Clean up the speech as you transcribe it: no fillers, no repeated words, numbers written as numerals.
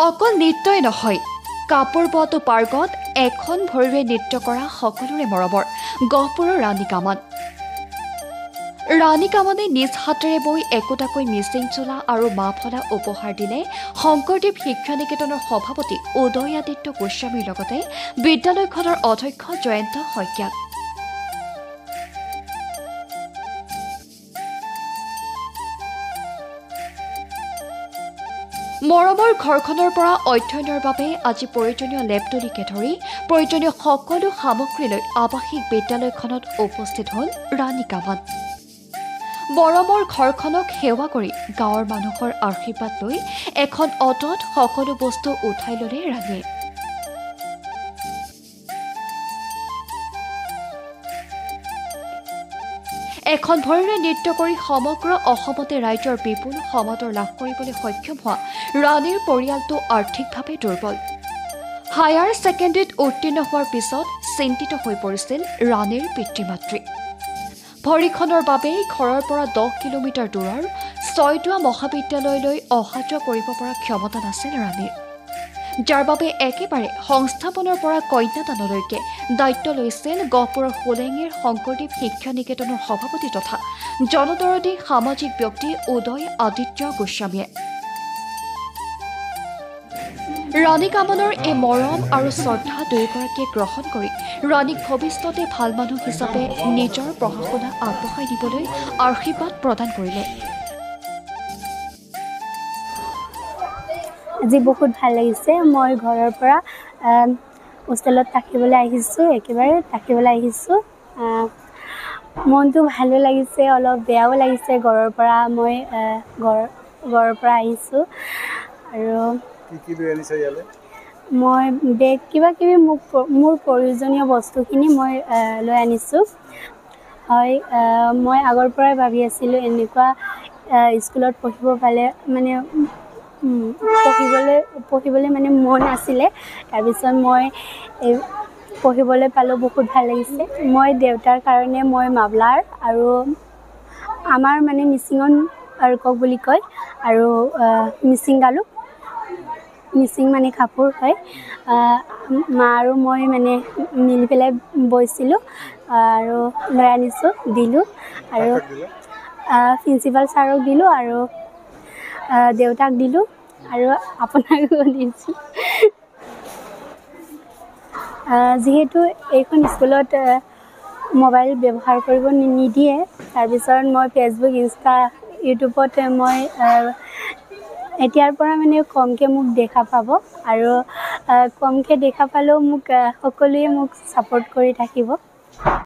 অকল নৃত্যই নহয়, কাপোৰ বোৱাটো পাৰ্গত এখন ভৰিৰে নৃত্য কৰা সকলোৰে মৰমৰ গহপুৰৰ ৰাণী কামান। ৰাণী কামানে নিজ হাতেৰে বৈ একোটাকৈ মিচিং চোলা আৰু মাফলা উপহাৰ দিলে শংকৰদেৱ শিক্ষা নিকেতনৰ সভাপতি উদয়াদিত্য গোস্বামীৰ লগতে বিদ্যালয়খনৰ অধ্যক্ষ জয়ন্ত শইকীয়াক। মৰমৰ ঘৰখনৰ পৰা অধ্যয়নৰ বাবে আজি প্ৰয়োজনীয় লেপটনিকে ধৰি প্ৰয়োজনীয় সকলো সামগ্ৰী লৈ আৱাসিক বিদ্যালয়খনত উপস্থিত হ'ল ৰাণী কামান। মৰমৰ ঘৰখনক সেৱা কৰি গাঁৱৰ মানুহৰ আশীৰ্বাদ লৈ এখন অটত সকলো বস্তু উঠাই ল'লে ৰাণীয়ে। এখন ভৰিৰে নৃত্য কৰি সমগ্ৰ অসমতে ৰাইজৰ বিপুল সমাদৰ লাভ কৰিবলৈ সক্ষম হোৱা ৰাণীৰ পৰিয়ালটো আৰ্থিকভাৱে দুৰ্বল। হায়াৰ ছেকেণ্ডেৰীত উত্তীৰ্ণ হোৱাৰ পিছত চিন্তিত হৈ পৰিছিল ৰাণীৰ পিতৃ মাতৃ। ভৰিখনৰ বাবেই ঘৰৰ পৰা 10 কিলোমিটাৰ দূৰৰ ছয়দুৱা মহাবিদ্যালয়লৈ অহা যোৱা কৰিব পৰা ক্ষমতা নাছিল ৰাণীৰ, যাৰ বাবে একেবাৰে সংস্থাপনৰ পৰা কন্যাদানলৈকে দায়িত্ব লৈছিল গহপুৰৰ হোলেঙিৰ শংকৰদেৱ শিক্ষা নিকেতনৰ সভাপতি তথা জনদৰদী সামাজিক ব্যক্তি উদয় আদিত্য গোস্বামীয়ে। ৰাণী কামানৰ এই মৰম আৰু শ্ৰদ্ধা দুয়োগৰাকীয়ে গ্ৰহণ কৰি ৰাণীক ভৱিষ্যতে ভাল মানুহ হিচাপে নিজৰ পঢ়া শুনা আগবঢ়াই নিবলৈ আশীৰ্বাদ প্ৰদান কৰিলে। আজি বহুত ভাল লাগিছে। মই ঘৰৰ পৰা হোষ্টেলত থাকিবলৈ আহিছোঁ। মনটো ভালো লাগিছে, অলপ বেয়াও লাগিছে। ঘৰৰ পৰা মই ঘৰৰ পৰা আহিছোঁ আৰু মই বেগ কিবা কিবি মোৰ প্ৰয়োজনীয় বস্তুখিনি মই লৈ আনিছোঁ। হয়, মই আগৰ পৰাই ভাবি আছিলোঁ এনেকুৱা স্কুলত পঢ়িব পালে মানে পঢ়িবলৈ মানে মন আছিলে। তাৰপিছত মই পঢ়িবলৈ পালোঁ, বহুত ভাল লাগিছে। মই দেউতাৰ কাৰণে মই মাফলাৰ আৰু আমাৰ মানে মিচিঙত আৰকক বুলি কয় আৰু মিচিং মানে কাপোৰ হয়। মা আৰু মই মানে মিলি পেলাই বৈছিলোঁ আৰু লৈ আনিছোঁ, দিলোঁ আৰু প্ৰিন্সিপাল ছাৰক দিলোঁ আৰু দেউতাক দিলোঁ আৰু আপোনাকো দিছোঁ। যিহেতু এইখন স্কুলত মোবাইল ব্যৱহাৰ কৰিব নিদিয়ে, তাৰপিছত মই ফেচবুক, ইউটিউবত মই এতিয়াৰ পৰা মানে কমকৈ মোক দেখা পাব আৰু কমকৈ দেখা পালেও মোক সকলোৱে মোক ছাপোৰ্ট কৰি থাকিব।